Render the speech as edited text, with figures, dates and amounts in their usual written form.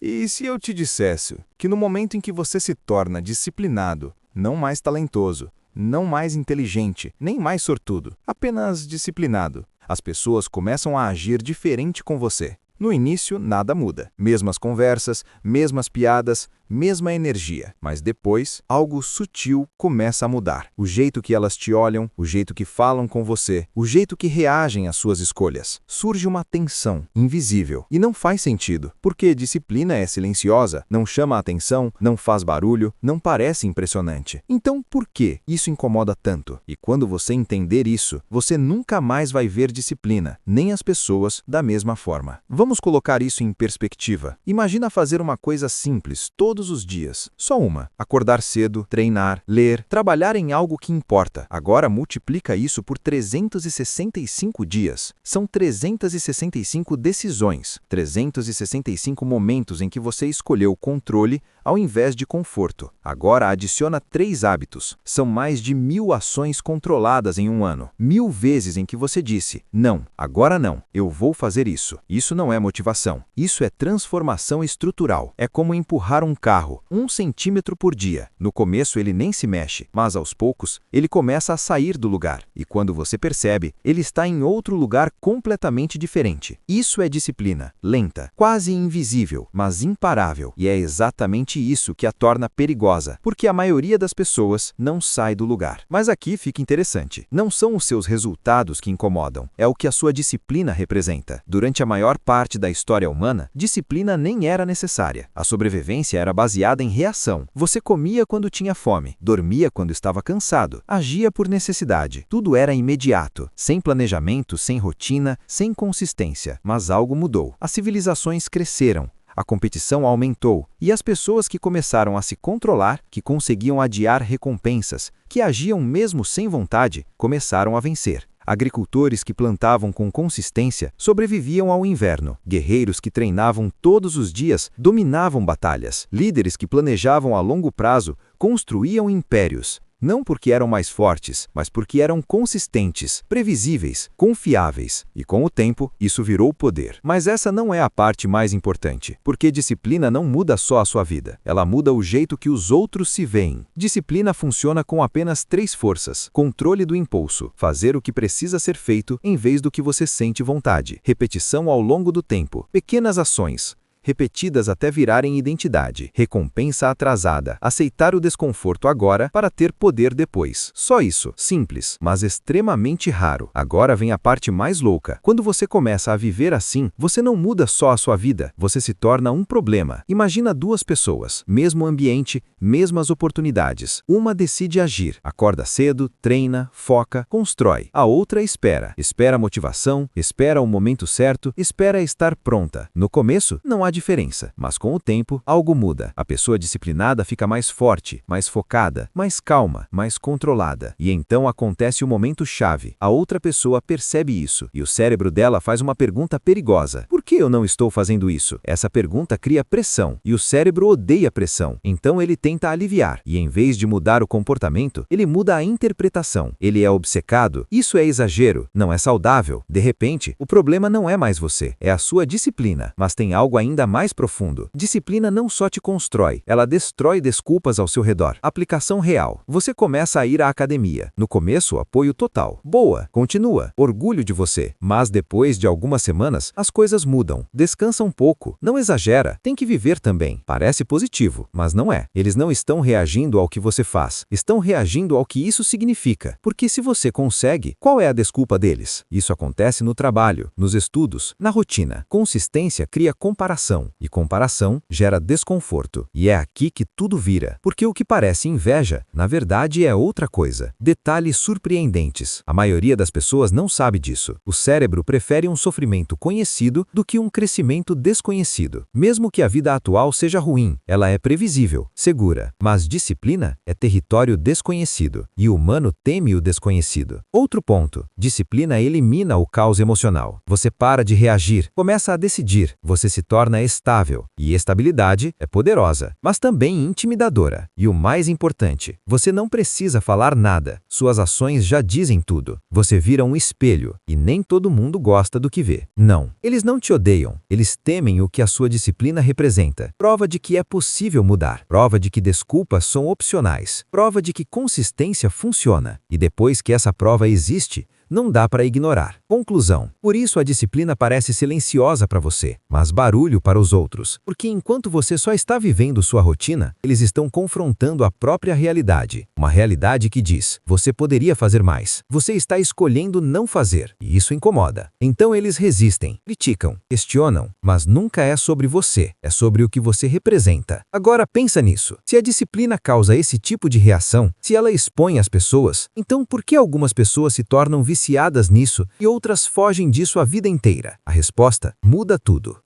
E se eu te dissesse que no momento em que você se torna disciplinado, não mais talentoso, não mais inteligente, nem mais sortudo, apenas disciplinado, as pessoas começam a agir diferente com você? No início, nada muda. Mesmas conversas, mesmas piadas, mesma energia. Mas depois, algo sutil começa a mudar. O jeito que elas te olham, o jeito que falam com você, o jeito que reagem às suas escolhas. Surge uma tensão invisível. E não faz sentido, porque disciplina é silenciosa, não chama a atenção, não faz barulho, não parece impressionante. Então, por que isso incomoda tanto? E quando você entender isso, você nunca mais vai ver disciplina, nem as pessoas da mesma forma. Vamos colocar isso em perspectiva. Imagina fazer uma coisa simples todos os dias. Só uma. Acordar cedo, treinar, ler, trabalhar em algo que importa. Agora multiplica isso por 365 dias. São 365 decisões, 365 momentos em que você escolheu controle ao invés de conforto. Agora adiciona 3 hábitos. São mais de 1000 ações controladas em um ano. 1000 vezes em que você disse, não, agora não, eu vou fazer isso. Isso não é motivação. Isso é transformação estrutural. É como empurrar um carro, 1 centímetro por dia. No começo ele nem se mexe, mas aos poucos ele começa a sair do lugar. E quando você percebe, ele está em outro lugar completamente diferente. Isso é disciplina, lenta, quase invisível, mas imparável. E é exatamente isso que a torna perigosa, porque a maioria das pessoas não sai do lugar. Mas aqui fica interessante. Não são os seus resultados que incomodam, é o que a sua disciplina representa. Durante a maior parte da história humana, disciplina nem era necessária. A sobrevivência era baseada em reação. Você comia quando tinha fome, dormia quando estava cansado, agia por necessidade. Tudo era imediato, sem planejamento, sem rotina, sem consistência. Mas algo mudou. As civilizações cresceram. A competição aumentou e as pessoas que começaram a se controlar, que conseguiam adiar recompensas, que agiam mesmo sem vontade, começaram a vencer. Agricultores que plantavam com consistência sobreviviam ao inverno. Guerreiros que treinavam todos os dias dominavam batalhas. Líderes que planejavam a longo prazo construíam impérios. Não porque eram mais fortes, mas porque eram consistentes, previsíveis, confiáveis. E com o tempo, isso virou poder. Mas essa não é a parte mais importante, porque disciplina não muda só a sua vida, ela muda o jeito que os outros se veem. Disciplina funciona com apenas 3 forças: controle do impulso, fazer o que precisa ser feito em vez do que você sente vontade, repetição ao longo do tempo, pequenas ações, repetidas até virarem identidade, recompensa atrasada, aceitar o desconforto agora para ter poder depois. Só isso, simples, mas extremamente raro. Agora vem a parte mais louca. Quando você começa a viver assim, você não muda só a sua vida, você se torna um problema. Imagina 2 pessoas, mesmo ambiente, mesmas oportunidades. Uma decide agir, acorda cedo, treina, foca, constrói. A outra espera. Espera a motivação, espera o momento certo, espera estar pronta. No começo, não há diferença, mas com o tempo, algo muda. A pessoa disciplinada fica mais forte, mais focada, mais calma, mais controlada. E então acontece o momento-chave. A outra pessoa percebe isso, e o cérebro dela faz uma pergunta perigosa. Por que eu não estou fazendo isso? Essa pergunta cria pressão, e o cérebro odeia pressão. Então ele tenta aliviar, e em vez de mudar o comportamento, ele muda a interpretação. Ele é obcecado. Isso é exagero, não é saudável. De repente, o problema não é mais você, é a sua disciplina. Mas tem algo ainda mais profundo. Disciplina não só te constrói, ela destrói desculpas ao seu redor. Aplicação real. Você começa a ir à academia. No começo, apoio total. Boa, continua, orgulho de você. Mas depois de algumas semanas, as coisas mudam. Descansa um pouco. Não exagera. Tem que viver também. Parece positivo, mas não é. Eles não estão reagindo ao que você faz. Estão reagindo ao que isso significa. Porque se você consegue, qual é a desculpa deles? Isso acontece no trabalho, nos estudos, na rotina. Consistência cria comparação. E comparação gera desconforto. E é aqui que tudo vira. Porque o que parece inveja, na verdade é outra coisa. Detalhes surpreendentes. A maioria das pessoas não sabe disso. O cérebro prefere um sofrimento conhecido do que um crescimento desconhecido. Mesmo que a vida atual seja ruim, ela é previsível, segura. Mas disciplina é território desconhecido. E o humano teme o desconhecido. Outro ponto. Disciplina elimina o caos emocional. Você para de reagir, começa a decidir. Você se torna estável, e estabilidade é poderosa, mas também intimidadora. E o mais importante, você não precisa falar nada, suas ações já dizem tudo. Você vira um espelho, e nem todo mundo gosta do que vê. Não, eles não te te odeiam, eles temem o que a sua disciplina representa. Prova de que é possível mudar. Prova de que desculpas são opcionais. Prova de que consistência funciona. E depois que essa prova existe, não dá para ignorar. Conclusão. Por isso a disciplina parece silenciosa para você, mas barulho para os outros. Porque enquanto você só está vivendo sua rotina, eles estão confrontando a própria realidade. Uma realidade que diz, você poderia fazer mais. Você está escolhendo não fazer. E isso incomoda. Então eles resistem, criticam, questionam, mas nunca é sobre você. É sobre o que você representa. Agora pensa nisso. Se a disciplina causa esse tipo de reação, se ela expõe as pessoas, então por que algumas pessoas se tornam viciadas nisso e outras fogem disso a vida inteira? A resposta muda tudo.